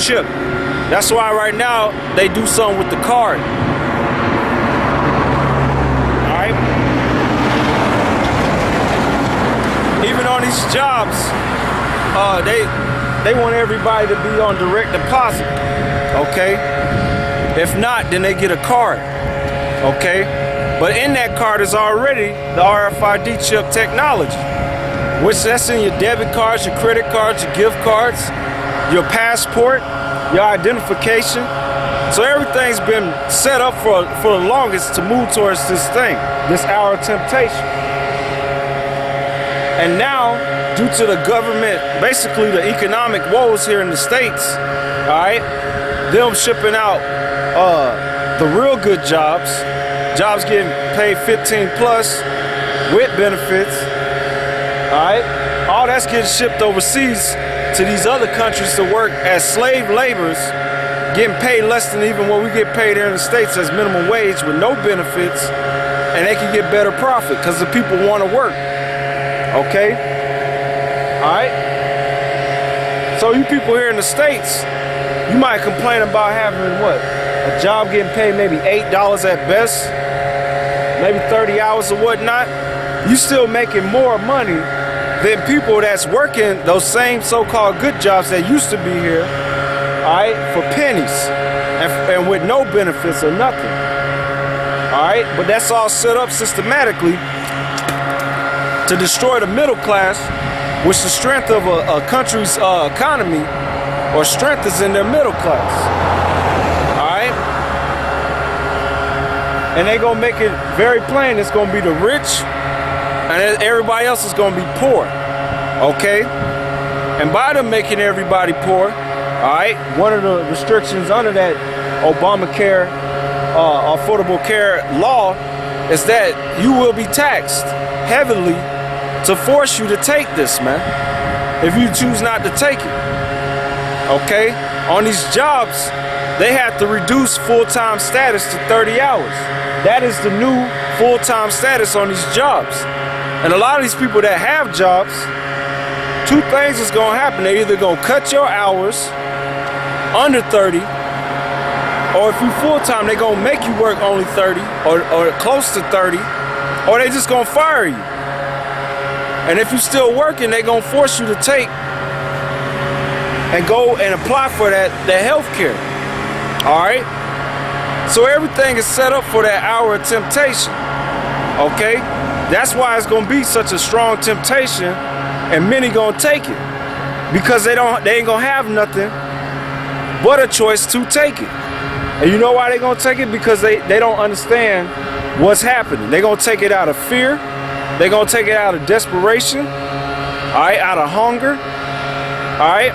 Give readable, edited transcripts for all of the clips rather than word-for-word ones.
chip. That's why right now they do something with the card. All right. Even on these jobs, they want everybody to be on direct deposit. Okay. If not, then they get a card. Okay. But in that card is already the RFID chip technology, which that's in your debit cards, your credit cards, your gift cards, your passport, your identification. So everything's been set up for the longest to move towards this thing, this hour of temptation. And now, due to the government, basically the economic woes here in the States, all right, them shipping out the real good jobs getting paid 15 plus with benefits, all right, all that's getting shipped overseas to these other countries to work as slave laborers, getting paid less than even what we get paid here in the States as minimum wage with no benefits, and they can get better profit because the people want to work. Okay? Alright? So you people here in the States, you might complain about having what? A job getting paid maybe $8 at best, maybe 30 hours or whatnot. You still making more money than people that's working those same so-called good jobs that used to be here, alright, for pennies and with no benefits or nothing. Alright? But that's all set up systematically to destroy the middle class, which the strength of a country's economy or strength is in their middle class. Alright? And they gonna make it very plain. It's gonna be the rich and everybody else is gonna be poor. Okay? And by them making everybody poor, alright, one of the restrictions under that Obamacare Affordable Care law is that you will be taxed heavily to force you to take this, man, if you choose not to take it. Okay? On these jobs, they have to reduce full-time status to 30 hours. That is the new full-time status on these jobs. And a lot of these people that have jobs, two things is gonna happen. They're either gonna cut your hours under 30, or if you full-time, they're gonna make you work only 30 or close to 30, or they just gonna fire you. And if you're still working, they're gonna force you to take and go and apply for that health care. Alright? So everything is set up for that hour of temptation. Okay? That's why it's gonna be such a strong temptation, and many gonna take it. Because they ain't gonna have nothing but a choice to take it. And you know why they're gonna take it? Because they don't understand what's happening. They're gonna take it out of fear. They're gonna take it out of desperation, all right, out of hunger, all right,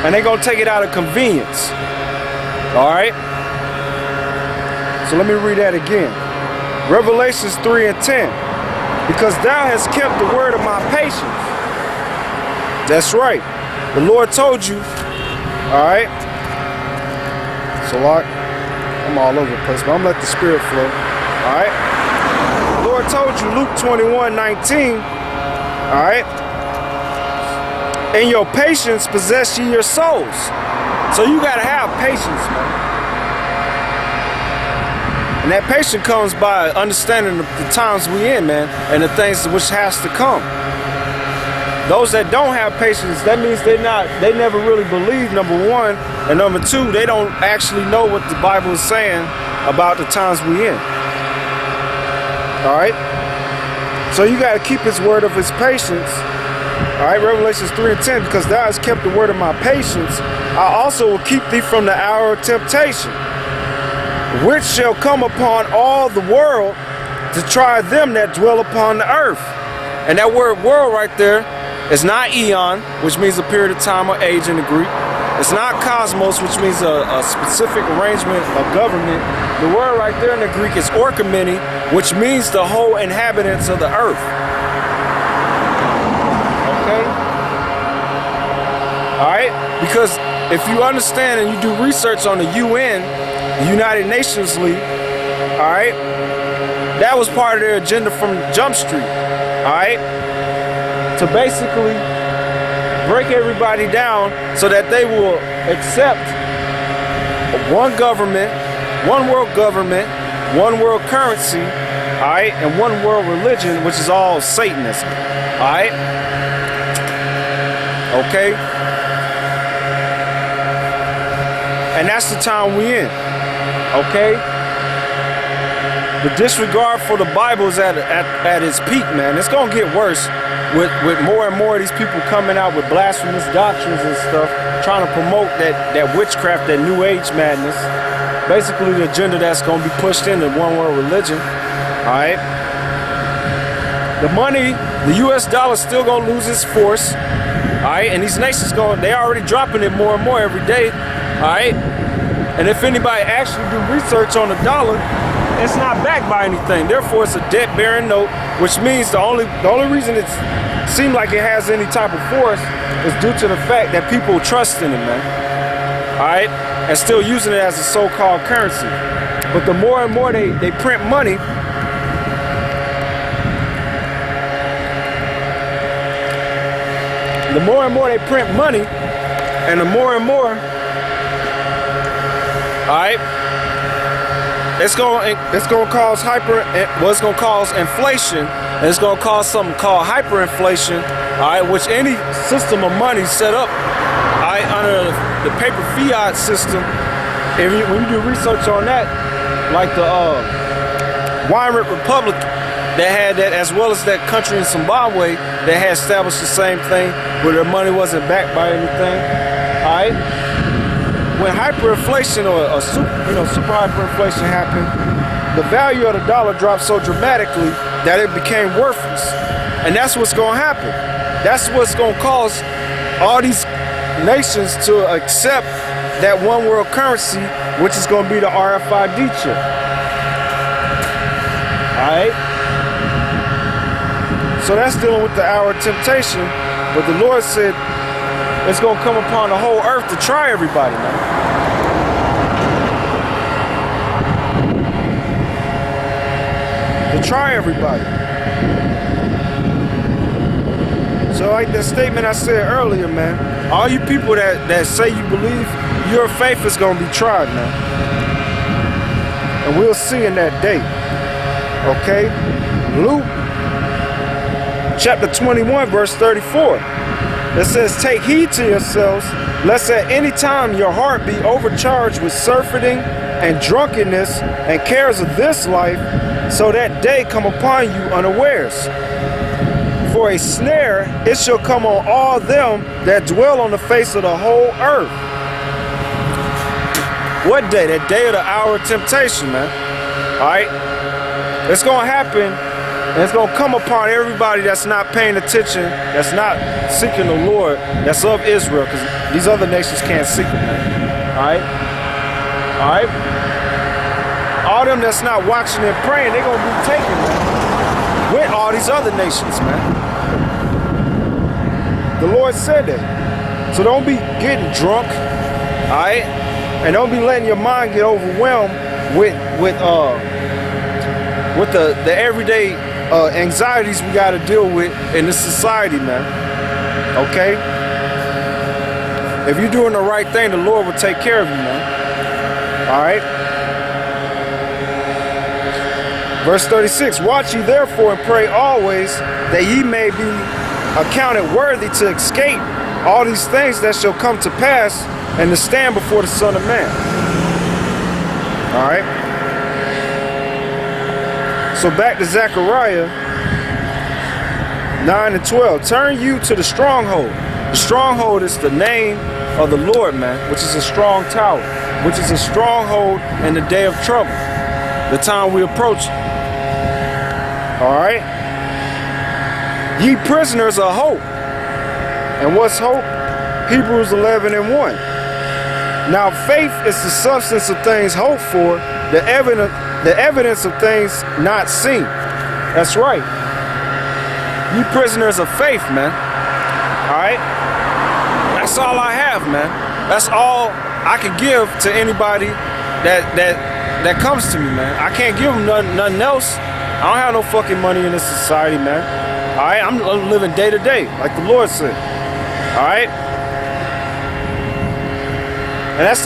and they're gonna take it out of convenience, all right. So let me read that again. Revelations 3:10. Because thou hast kept the word of my patience. That's right. The Lord told you, all right. So I'm all over the place, but I'm gonna let the Spirit flow, all right. Lord told you, Luke 21:19, all right, in your patience possess ye your souls. So you got to have patience, man. And that patience comes by understanding the times we in, man, and the things which has to come. Those that don't have patience, that means they never really believe, number one, and number two, they don't actually know what the Bible is saying about the times we in. All right, so you got to keep his word of his patience. All right, Revelations 3:10, because thou hast kept the word of my patience, I also will keep thee from the hour of temptation, which shall come upon all the world to try them that dwell upon the earth. And that word world right there is not eon, which means a period of time or age in the Greek. It's not cosmos, which means a specific arrangement of government. The word right there in the Greek is orkamene, which means the whole inhabitants of the earth. Okay? Alright? Because if you understand and you do research on the UN, the United Nations League, alright, that was part of their agenda from Jump Street, alright? To basically break everybody down so that they will accept one government, one world government, one world currency, all right, and one world religion, which is all Satanism, all right? Okay? And that's the time we in, okay? The disregard for the Bible is at its peak, man. It's gonna get worse with more and more of these people coming out with blasphemous doctrines and stuff, trying to promote that witchcraft, that New Age madness. Basically the agenda that's gonna be pushed into one world religion, all right? The money, the US dollar is still gonna lose its force, all right? And these nations they already dropping it more and more every day, all right? And if anybody actually do research on the dollar, it's not backed by anything. Therefore, it's a debt-bearing note, which means the only reason it seems like it has any type of force is due to the fact that people trust in it, man. All right, and still using it as a so-called currency. But the more and more they print money, the more and more they print money, and the more and more, all right, it's gonna cause it's gonna cause inflation, and it's gonna cause something called hyperinflation, all right, which any system of money set up, all right, under the paper fiat system, when you do research on that, like the Weimar Republic that had that, as well as that country in Zimbabwe that had established the same thing, where their money wasn't backed by anything, all right. When hyperinflation or super hyperinflation happened, the value of the dollar dropped so dramatically that it became worthless. And that's what's going to happen. That's what's going to cause all these nations to accept that one world currency, which is going to be the RFID chip. All right? So that's dealing with the hour of temptation. But the Lord said, it's going to come upon the whole earth to try everybody, man. To try everybody. So like that statement I said earlier, man, all you people that say you believe, your faith is going to be tried, man. And we'll see in that day. Okay? Luke chapter 21, verse 34. It says, take heed to yourselves, lest at any time your heart be overcharged with surfeiting and drunkenness and cares of this life, so that day come upon you unawares. For a snare it shall come on all them that dwell on the face of the whole earth. What day? That day of the hour of temptation, man. All right? It's going to happen. And it's going to come upon everybody that's not paying attention, that's not seeking the Lord, that's of Israel, because these other nations can't seek him, man. All right? All right? All them that's not watching and praying, they're going to be taken, man, with all these other nations, man. The Lord said that. So don't be getting drunk, all right? And don't be letting your mind get overwhelmed with the everyday anxieties we got to deal with in this society, man. Okay? If you're doing the right thing, the Lord will take care of you, man. All right? Verse 36, watch ye therefore and pray always, that ye may be accounted worthy to escape all these things that shall come to pass, and to stand before the Son of Man. All right? So back to Zechariah 9 and 12. Turn you to the stronghold. The stronghold is the name of the Lord, man, which is a strong tower, which is a stronghold in the day of trouble, the time we approach. All right? Ye prisoners of hope. And what's hope? Hebrews 11 and 1. Now faith is the substance of things hoped for, the evidence of things not seen. That's right. You prisoners of faith, man. All right? That's all I have, man. That's all I can give to anybody that comes to me, man. I can't give them nothing else. I don't have no fucking money in this society, man. All right? I'm living day to day, like the Lord said. All right? And that's